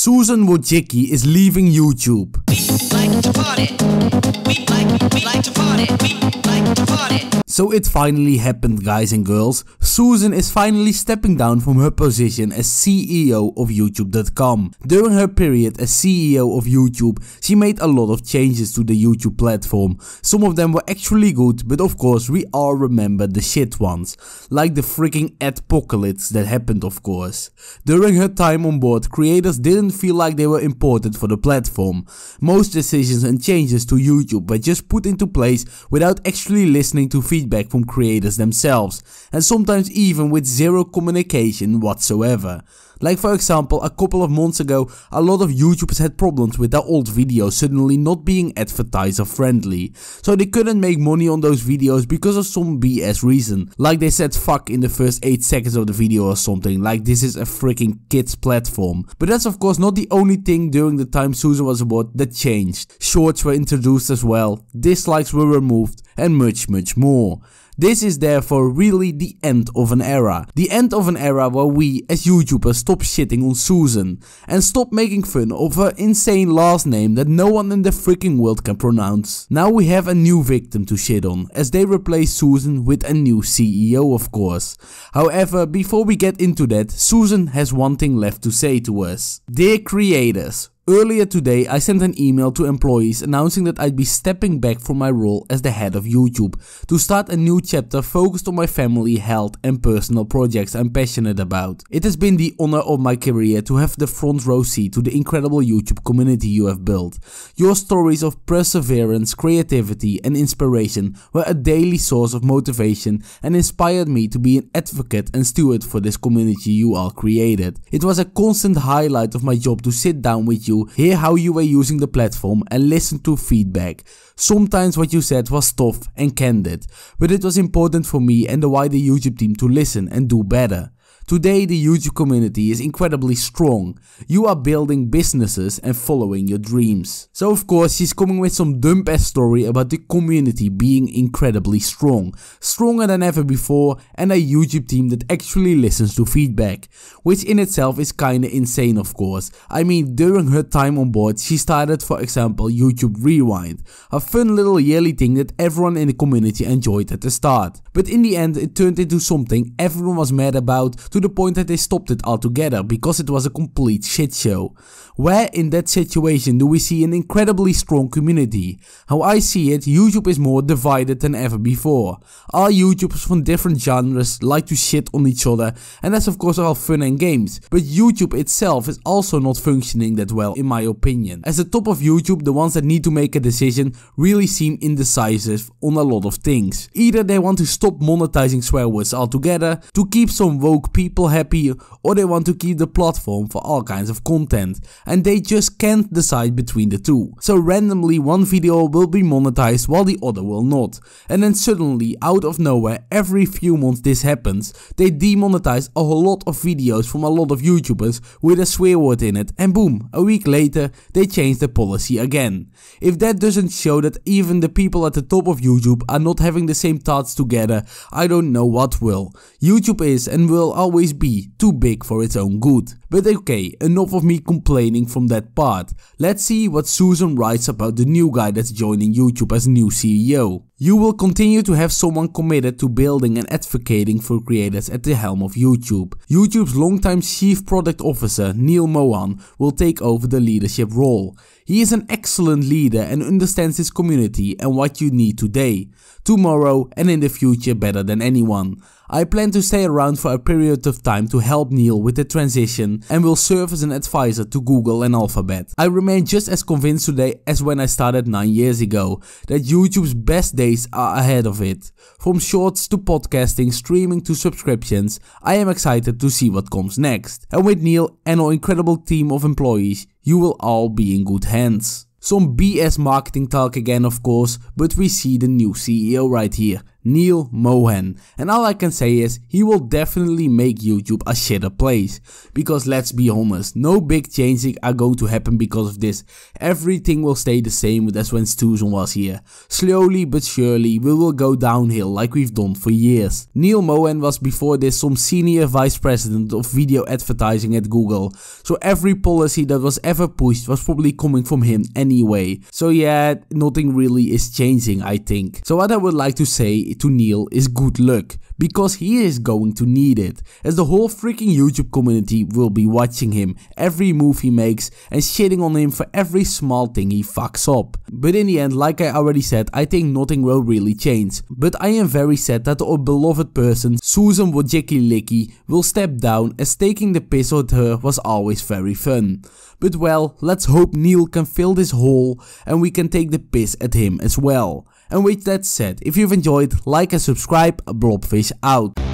Susan Wojcicki is leaving YouTube. So it finally happened, guys and girls. Susan is finally stepping down from her position as CEO of YouTube.com. During her period as CEO of YouTube, she made a lot of changes to the YouTube platform. Some of them were actually good, but of course we all remember the shit ones. Like the freaking adpocalypse that happened, of course. During her time on board, creators didn't feel like they were important for the platform. Most decisions and changes to YouTube were just put into place without actually listening to feedback from creators themselves, and sometimes even with zero communication whatsoever. Like for example, a couple of months ago, a lot of YouTubers had problems with their old videos suddenly not being advertiser friendly. So they couldn't make money on those videos because of some BS reason. Like they said fuck in the first 8 seconds of the video or something, like this is a freaking kids platform. But that's of course not the only thing during the time Susan was aboard that changed. Shorts were introduced as well, dislikes were removed, and much more. This is therefore really the end of an era. The end of an era where we as YouTubers stop shitting on Susan and stop making fun of her insane last name that no one in the freaking world can pronounce. Now we have a new victim to shit on, as they replace Susan with a new CEO, of course. However, before we get into that, Susan has one thing left to say to us. Dear creators, earlier today I sent an email to employees announcing that I'd be stepping back from my role as the head of YouTube to start a new chapter focused on my family, health and personal projects I'm passionate about. It has been the honor of my career to have the front row seat to the incredible YouTube community you have built. Your stories of perseverance, creativity and inspiration were a daily source of motivation and inspired me to be an advocate and steward for this community you all created. It was a constant highlight of my job to sit down with you, hear how you were using the platform and listen to feedback. Sometimes what you said was tough and candid, but it was important for me and the wider YouTube team to listen and do better. Today the YouTube community is incredibly strong. You are building businesses and following your dreams. So of course she's coming with some dumb ass story about the community being incredibly strong. Stronger than ever before, and a YouTube team that actually listens to feedback. Which in itself is kinda insane, of course. I mean, during her time on board she started, for example, YouTube Rewind. A fun little yearly thing that everyone in the community enjoyed at the start. But in the end it turned into something everyone was mad about, to the point that they stopped it altogether because it was a complete shit show. Where in that situation do we see an incredibly strong community? How I see it, YouTube is more divided than ever before. All YouTubers from different genres like to shit on each other, and that's of course all fun and games, but YouTube itself is also not functioning that well in my opinion. As the top of YouTube, the ones that need to make a decision really seem indecisive on a lot of things. Either they want to stop monetizing swear words altogether to keep some woke people happy, or they want to keep the platform for all kinds of content, and they just can't decide between the two. So randomly one video will be monetized while the other will not, and then suddenly out of nowhere, every few months this happens, they demonetize a whole lot of videos from a lot of YouTubers with a swear word in it, and boom, a week later they change the policy again. If that doesn't show that even the people at the top of YouTube are not having the same thoughts together, I don't know what will. YouTube is and will always be too big for its own good. But okay, enough of me complaining from that part. Let's see what Susan writes about the new guy that's joining YouTube as new CEO. You will continue to have someone committed to building and advocating for creators at the helm of YouTube. YouTube's longtime Chief Product Officer, Neil Mohan, will take over the leadership role. He is an excellent leader and understands his community and what you need today, tomorrow and in the future better than anyone. I plan to stay around for a period of time to help Neil with the transition and will serve as an advisor to Google and Alphabet. I remain just as convinced today as when I started 9 years ago that YouTube's best days are ahead of it. From shorts to podcasting, streaming to subscriptions, I am excited to see what comes next. And with Neil and our incredible team of employees, you will all be in good hands. Some BS marketing talk again, of course, but we see the new CEO right here. Neil Mohan, and all I can say is he will definitely make YouTube a shitter place, because let's be honest, no big changes are going to happen because of this. Everything will stay the same as when Susan was here. Slowly but surely we will go downhill like we've done for years. Neil Mohan was before this some senior vice president of video advertising at Google, so every policy that was ever pushed was probably coming from him anyway. So yeah, nothing really is changing, I think. So what I would like to say to Neil is good luck, because he is going to need it, as the whole freaking YouTube community will be watching him, every move he makes, and shitting on him for every small thing he fucks up. But in the end, like I already said, I think nothing will really change. But I am very sad that our beloved person, Susan Wojcicki, will step down, as taking the piss at her was always very fun. But well, let's hope Neil can fill this hole and we can take the piss at him as well. And with that said, if you've enjoyed, like and subscribe. Blobfish out.